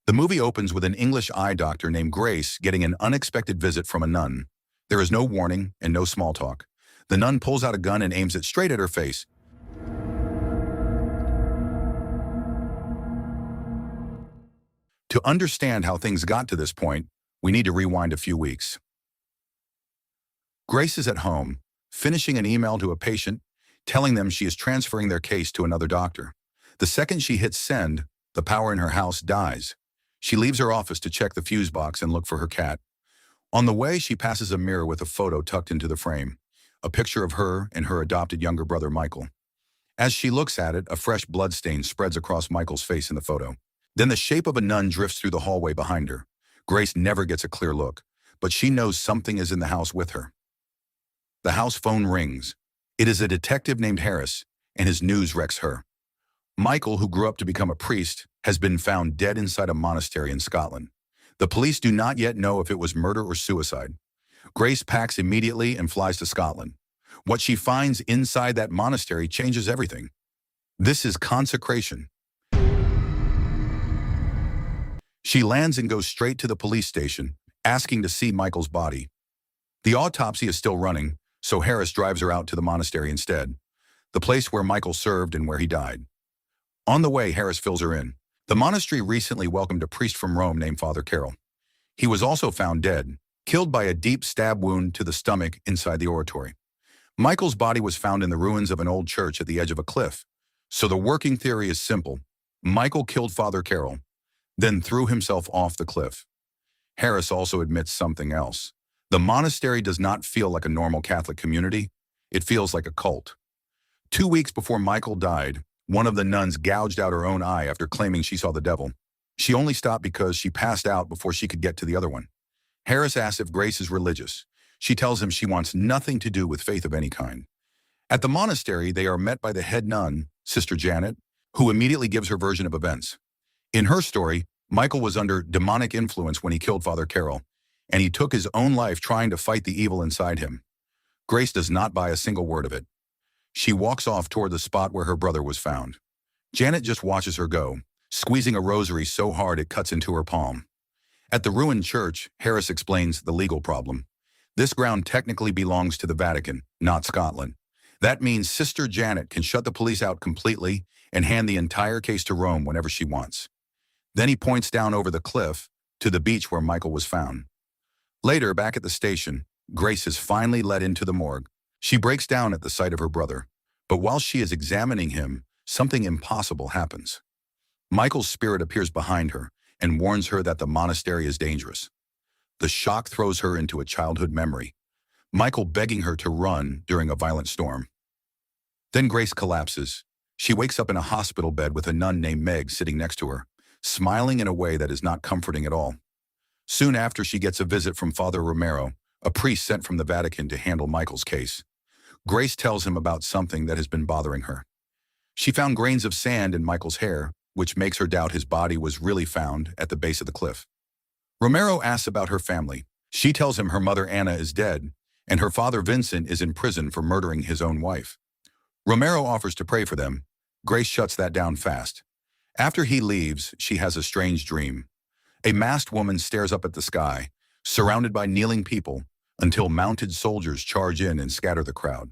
The movie opens with an English eye doctor named Grace getting an unexpected visit from a nun. There is no warning and no small talk. The nun pulls out a gun and aims it straight at her face. To understand how things got to this point, we need to rewind a few weeks. Grace is at home, finishing an email to a patient, telling them she is transferring their case to another doctor. The second she hits send, the power in her house dies. She leaves her office to check the fuse box and look for her cat. On the way, she passes a mirror with a photo tucked into the frame, a picture of her and her adopted younger brother, Michael. As she looks at it, a fresh blood stain spreads across Michael's face in the photo. Then the shape of a nun drifts through the hallway behind her. Grace never gets a clear look, but she knows something is in the house with her. The house phone rings. It is a detective named Harris, and his news wrecks her. Michael, who grew up to become a priest, has been found dead inside a monastery in Scotland. The police do not yet know if it was murder or suicide. Grace packs immediately and flies to Scotland. What she finds inside that monastery changes everything. This is consecration. She lands and goes straight to the police station, asking to see Michael's body. The autopsy is still running, so Harris drives her out to the monastery instead, the place where Michael served and where he died. On the way, Harris fills her in. The monastery recently welcomed a priest from Rome named Father Carroll. He was also found dead, killed by a deep stab wound to the stomach inside the oratory. Michael's body was found in the ruins of an old church at the edge of a cliff. So the working theory is simple. Michael killed Father Carroll, then threw himself off the cliff. Harris also admits something else. The monastery does not feel like a normal Catholic community. It feels like a cult. 2 weeks before Michael died, one of the nuns gouged out her own eye after claiming she saw the devil. She only stopped because she passed out before she could get to the other one. Harris asks if Grace is religious. She tells him she wants nothing to do with faith of any kind. At the monastery, they are met by the head nun, Sister Janet, who immediately gives her version of events. In her story, Michael was under demonic influence when he killed Father Carroll, and he took his own life trying to fight the evil inside him. Grace does not buy a single word of it. She walks off toward the spot where her brother was found. Janet just watches her go, squeezing a rosary so hard it cuts into her palm. At the ruined church, Harris explains the legal problem. This ground technically belongs to the Vatican, not Scotland. That means Sister Janet can shut the police out completely and hand the entire case to Rome whenever she wants. Then he points down over the cliff to the beach where Michael was found. Later, back at the station, Grace is finally led into the morgue. She breaks down at the sight of her brother, but while she is examining him, something impossible happens. Michael's spirit appears behind her and warns her that the monastery is dangerous. The shock throws her into a childhood memory, Michael begging her to run during a violent storm. Then Grace collapses. She wakes up in a hospital bed with a nun named Meg sitting next to her, smiling in a way that is not comforting at all. Soon after, she gets a visit from Father Romero, a priest sent from the Vatican to handle Michael's case. Grace tells him about something that has been bothering her. She found grains of sand in Michael's hair, which makes her doubt his body was really found at the base of the cliff. Romero asks about her family. She tells him her mother Anna is dead, and her father Vincent is in prison for murdering his own wife. Romero offers to pray for them. Grace shuts that down fast. After he leaves, she has a strange dream. A masked woman stares up at the sky, surrounded by kneeling people, until mounted soldiers charge in and scatter the crowd.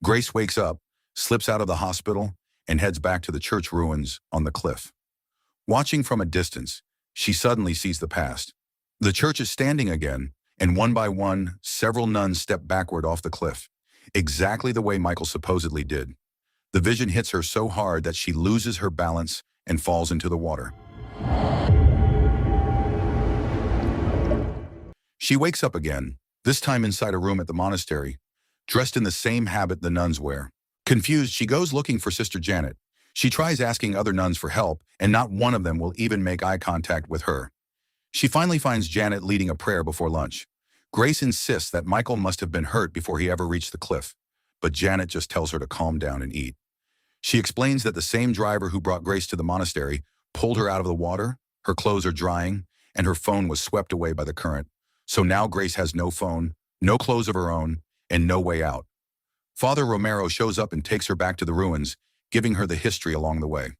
Grace wakes up, slips out of the hospital, and heads back to the church ruins on the cliff. Watching from a distance, she suddenly sees the past. The church is standing again, and one by one, several nuns step backward off the cliff, exactly the way Michael supposedly did. The vision hits her so hard that she loses her balance and falls into the water. She wakes up again, this time inside a room at the monastery, dressed in the same habit the nuns wear. Confused, she goes looking for Sister Janet. She tries asking other nuns for help, and not one of them will even make eye contact with her. She finally finds Janet leading a prayer before lunch. Grace insists that Michael must have been hurt before he ever reached the cliff, but Janet just tells her to calm down and eat. She explains that the same driver who brought Grace to the monastery pulled her out of the water, her clothes are drying, and her phone was swept away by the current. So now Grace has no phone, no clothes of her own, and no way out. Father Romero shows up and takes her back to the ruins, giving her the history along the way.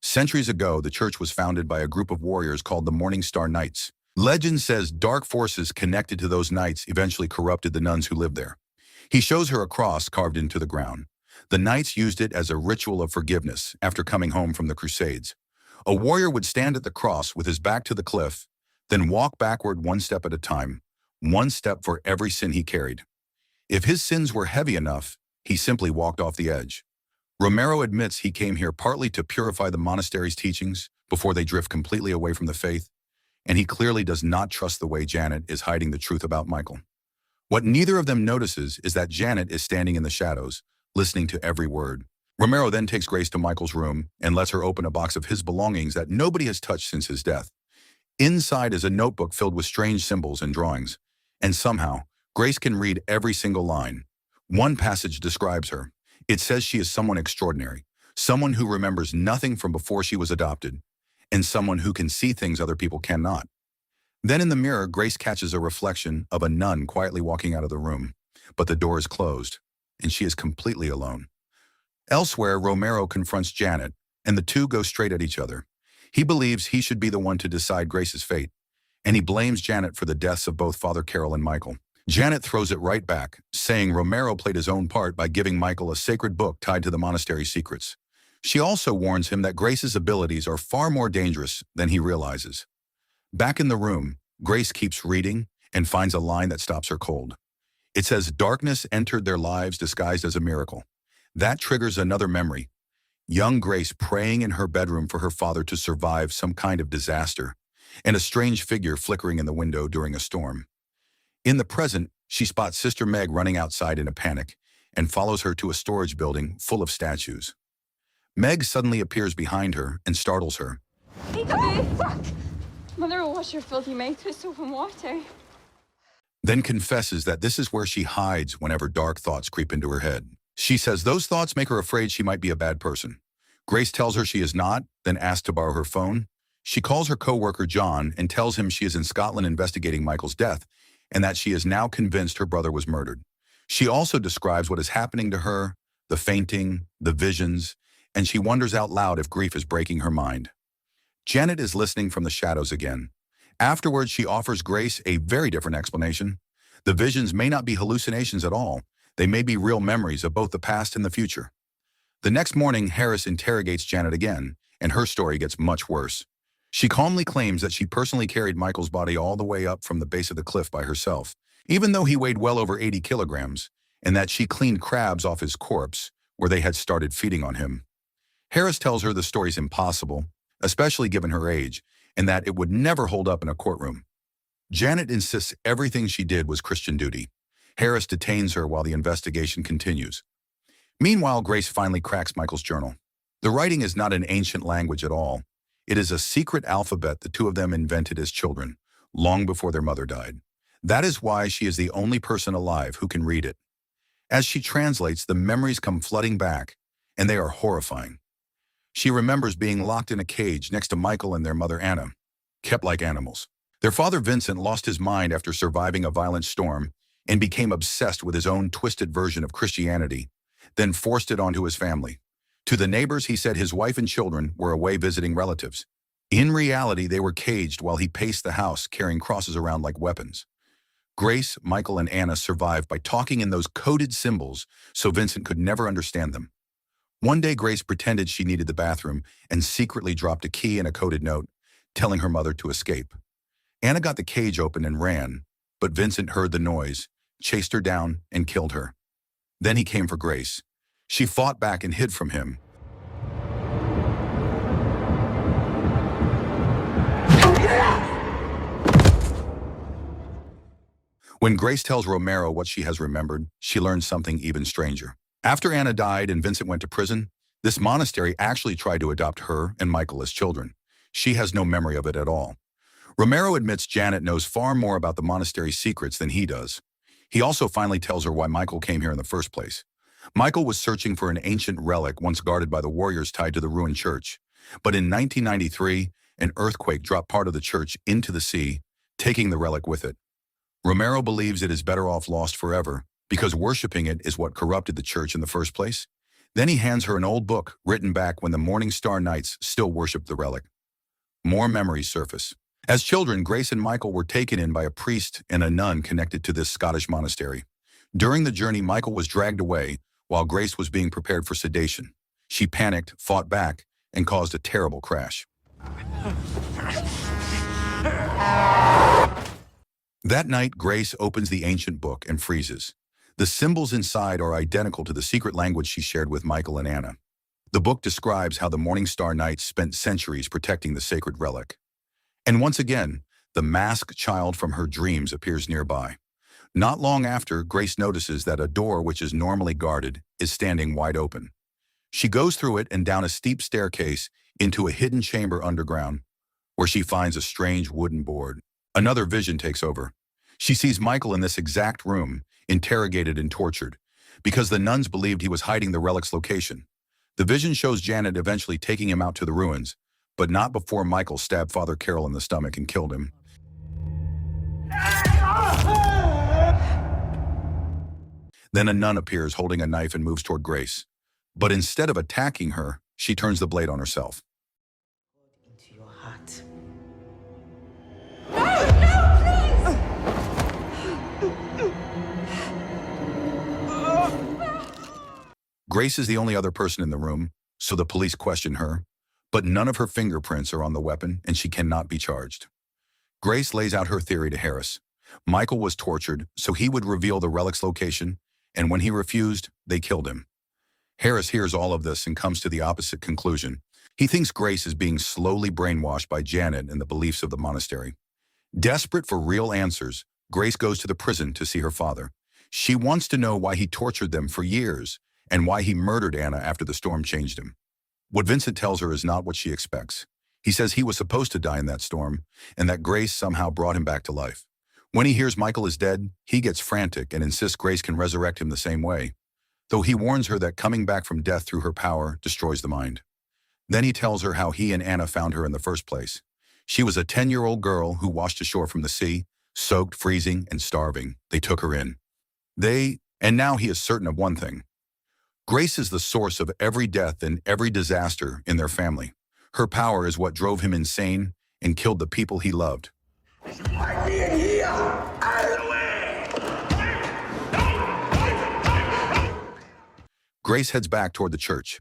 Centuries ago, the church was founded by a group of warriors called the Morning Star Knights. Legend says dark forces connected to those knights eventually corrupted the nuns who lived there. He shows her a cross carved into the ground. The knights used it as a ritual of forgiveness after coming home from the Crusades. A warrior would stand at the cross with his back to the cliff, then walk backward one step at a time, one step for every sin he carried. If his sins were heavy enough, he simply walked off the edge. Romero admits he came here partly to purify the monastery's teachings before they drift completely away from the faith, and he clearly does not trust the way Janet is hiding the truth about Michael. What neither of them notices is that Janet is standing in the shadows, listening to every word. Romero then takes Grace to Michael's room and lets her open a box of his belongings that nobody has touched since his death. Inside is a notebook filled with strange symbols and drawings, and somehow, Grace can read every single line. One passage describes her. It says she is someone extraordinary, someone who remembers nothing from before she was adopted, and someone who can see things other people cannot. Then in the mirror, Grace catches a reflection of a nun quietly walking out of the room, but the door is closed, and she is completely alone. Elsewhere, Romero confronts Janet, and the two go straight at each other. He believes he should be the one to decide Grace's fate, and he blames Janet for the deaths of both Father Carroll and Michael. Janet throws it right back, saying Romero played his own part by giving Michael a sacred book tied to the monastery's secrets. She also warns him that Grace's abilities are far more dangerous than he realizes. Back in the room, Grace keeps reading and finds a line that stops her cold. It says, "Darkness entered their lives disguised as a miracle." That triggers another memory. Young Grace praying in her bedroom for her father to survive some kind of disaster, and a strange figure flickering in the window during a storm. In the present, she spots Sister Meg running outside in a panic and follows her to a storage building full of statues. Meg suddenly appears behind her and startles her. Fuck! Mother will wash your filthy mouth with soap and water. Then confesses that this is where she hides whenever dark thoughts creep into her head. She says those thoughts make her afraid she might be a bad person. Grace tells her she is not, then asks to borrow her phone. She calls her co-worker John and tells him she is in Scotland investigating Michael's death and that she is now convinced her brother was murdered. She also describes what is happening to her, the fainting, the visions, and she wonders out loud if grief is breaking her mind. Janet is listening from the shadows again. Afterwards, she offers Grace a very different explanation. The visions may not be hallucinations at all. They may be real memories of both the past and the future. The next morning, Harris interrogates Janet again, and her story gets much worse. She calmly claims that she personally carried Michael's body all the way up from the base of the cliff by herself, even though he weighed well over 80 kilograms, and that she cleaned crabs off his corpse where they had started feeding on him. Harris tells her the story's impossible, especially given her age, and that it would never hold up in a courtroom. Janet insists everything she did was Christian duty. Harris detains her while the investigation continues. Meanwhile, Grace finally cracks Michael's journal. The writing is not an ancient language at all. It is a secret alphabet the two of them invented as children, long before their mother died. That is why she is the only person alive who can read it. As she translates, the memories come flooding back, and they are horrifying. She remembers being locked in a cage next to Michael and their mother Anna, kept like animals. Their father Vincent lost his mind after surviving a violent storm and became obsessed with his own twisted version of Christianity, then forced it onto his family. To the neighbors, he said his wife and children were away visiting relatives. In reality, they were caged while he paced the house, carrying crosses around like weapons. Grace, Michael, and Anna survived by talking in those coded symbols so Vincent could never understand them. One day, Grace pretended she needed the bathroom and secretly dropped a key and a coded note, telling her mother to escape. Anna got the cage open and ran, but Vincent heard the noise, chased her down, and killed her. Then he came for Grace. She fought back and hid from him. When Grace tells Romero what she has remembered, she learns something even stranger. After Anna died and Vincent went to prison, this monastery actually tried to adopt her and Michael as children. She has no memory of it at all. Romero admits Janet knows far more about the monastery's secrets than he does. He also finally tells her why Michael came here in the first place. Michael was searching for an ancient relic once guarded by the warriors tied to the ruined church. But in 1993, an earthquake dropped part of the church into the sea, taking the relic with it. Romero believes it is better off lost forever, because worshiping it is what corrupted the church in the first place. Then he hands her an old book written back when the Morning Star Knights still worshipped the relic. More memories surface. As children, Grace and Michael were taken in by a priest and a nun connected to this Scottish monastery. During the journey, Michael was dragged away while Grace was being prepared for sedation. She panicked, fought back, and caused a terrible crash. That night, Grace opens the ancient book and freezes. The symbols inside are identical to the secret language she shared with Michael and Anna. The book describes how the Morning Star Knights spent centuries protecting the sacred relic. And once again, the masked child from her dreams appears nearby. Not long after, Grace notices that a door which is normally guarded is standing wide open. She goes through it and down a steep staircase into a hidden chamber underground, where she finds a strange wooden board. Another vision takes over. She sees Michael in this exact room, interrogated and tortured, because the nuns believed he was hiding the relic's location. The vision shows Janet eventually taking him out to the ruins, but not before Michael stabbed Father Carroll in the stomach and killed him. Then a nun appears holding a knife and moves toward Grace. But instead of attacking her, she turns the blade on herself. Into your heart. Grace is the only other person in the room, so the police question her, but none of her fingerprints are on the weapon and she cannot be charged. Grace lays out her theory to Harris. Michael was tortured, so he would reveal the relic's location, and when he refused, they killed him. Harris hears all of this and comes to the opposite conclusion. He thinks Grace is being slowly brainwashed by Janet and the beliefs of the monastery. Desperate for real answers, Grace goes to the prison to see her father. She wants to know why he tortured them for years and why he murdered Anna after the storm changed him. What Vincent tells her is not what she expects. He says he was supposed to die in that storm and that Grace somehow brought him back to life. When he hears Michael is dead, he gets frantic and insists Grace can resurrect him the same way, though he warns her that coming back from death through her power destroys the mind. Then he tells her how he and Anna found her in the first place. She was a 10-year-old girl who washed ashore from the sea, soaked, freezing, and starving. They took her in. And now he is certain of one thing. Grace is the source of every death and every disaster in their family. Her power is what drove him insane and killed the people he loved. Grace heads back toward the church.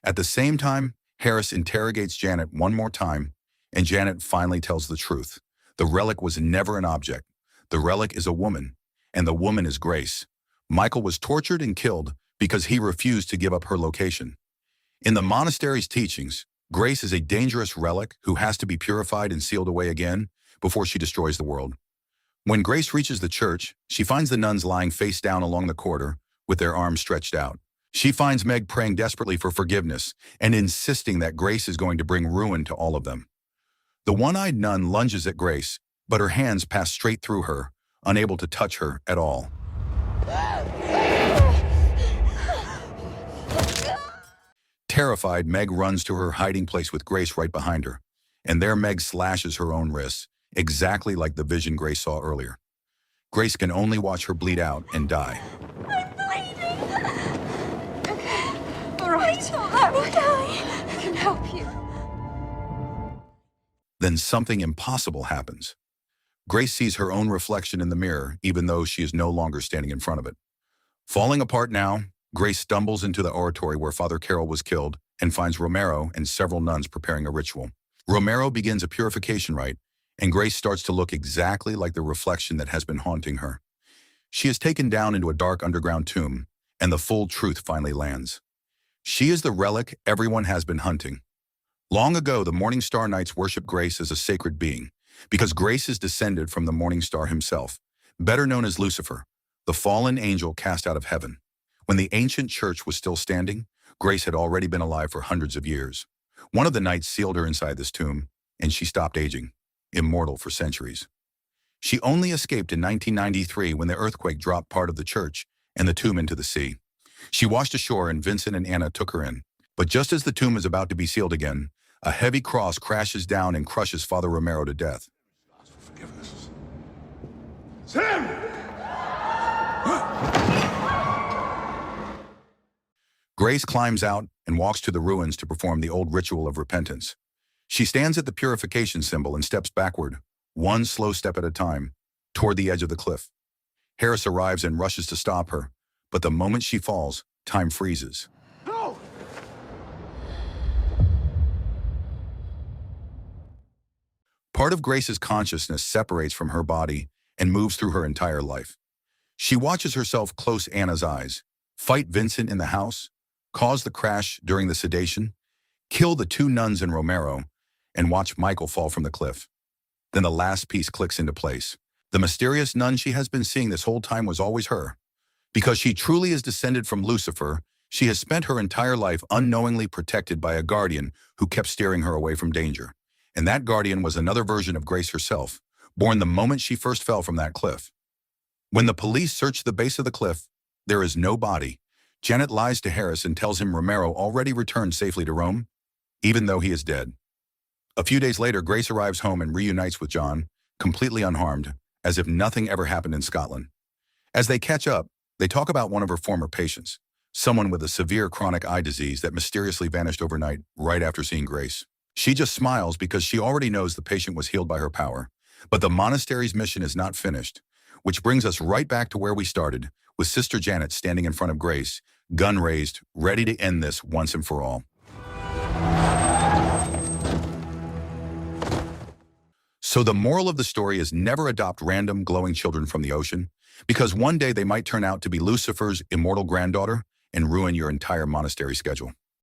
At the same time, Harris interrogates Janet one more time, and Janet finally tells the truth. The relic was never an object. The relic is a woman, and the woman is Grace. Michael was tortured and killed because he refused to give up her location. In the monastery's teachings, Grace is a dangerous relic who has to be purified and sealed away again before she destroys the world. When Grace reaches the church, she finds the nuns lying face down along the corridor with their arms stretched out. She finds Meg praying desperately for forgiveness and insisting that Grace is going to bring ruin to all of them. The one-eyed nun lunges at Grace, but her hands pass straight through her, unable to touch her at all. Terrified, Meg runs to her hiding place with Grace right behind her, and there Meg slashes her own wrists, exactly like the vision Grace saw earlier. Grace can only watch her bleed out and die. I'm bleeding. Okay. All right. Please don't let me die. I can help you. Then something impossible happens. Grace sees her own reflection in the mirror, even though she is no longer standing in front of it. Falling apart now, Grace stumbles into the oratory where Father Carroll was killed and finds Romero and several nuns preparing a ritual. Romero begins a purification rite, and Grace starts to look exactly like the reflection that has been haunting her. She is taken down into a dark underground tomb, and the full truth finally lands. She is the relic everyone has been hunting. Long ago, the Morning Star Knights worshipped Grace as a sacred being, because Grace is descended from the Morning Star himself, better known as Lucifer, the fallen angel cast out of heaven. When the ancient church was still standing, Grace had already been alive for hundreds of years. One of the knights sealed her inside this tomb, and she stopped aging, immortal for centuries. She only escaped in 1993 when the earthquake dropped part of the church and the tomb into the sea. She washed ashore and Vincent and Anna took her in. But just as the tomb is about to be sealed again, a heavy cross crashes down and crushes Father Romero to death. Ask for forgiveness. Sam! Grace climbs out and walks to the ruins to perform the old ritual of repentance. She stands at the purification symbol and steps backward, one slow step at a time, toward the edge of the cliff. Harris arrives and rushes to stop her, but the moment she falls, time freezes. No! Part of Grace's consciousness separates from her body and moves through her entire life. She watches herself close Anna's eyes, fight Vincent in the house, cause the crash during the sedation, kill the two nuns in Romero, and watch Michael fall from the cliff. Then the last piece clicks into place. The mysterious nun she has been seeing this whole time was always her. Because she truly is descended from Lucifer, she has spent her entire life unknowingly protected by a guardian who kept steering her away from danger. And that guardian was another version of Grace herself, born the moment she first fell from that cliff. When the police search the base of the cliff, there is no body. Janet lies to Harris and tells him Romero already returned safely to Rome, even though he is dead. A few days later, Grace arrives home and reunites with John, completely unharmed, as if nothing ever happened in Scotland. As they catch up, they talk about one of her former patients, someone with a severe chronic eye disease that mysteriously vanished overnight right after seeing Grace. She just smiles because she already knows the patient was healed by her power. But the monastery's mission is not finished, which brings us right back to where we started, with Sister Janet standing in front of Grace, gun raised, ready to end this once and for all. So the moral of the story is never adopt random glowing children from the ocean, because one day they might turn out to be Lucifer's immortal granddaughter and ruin your entire monastery schedule.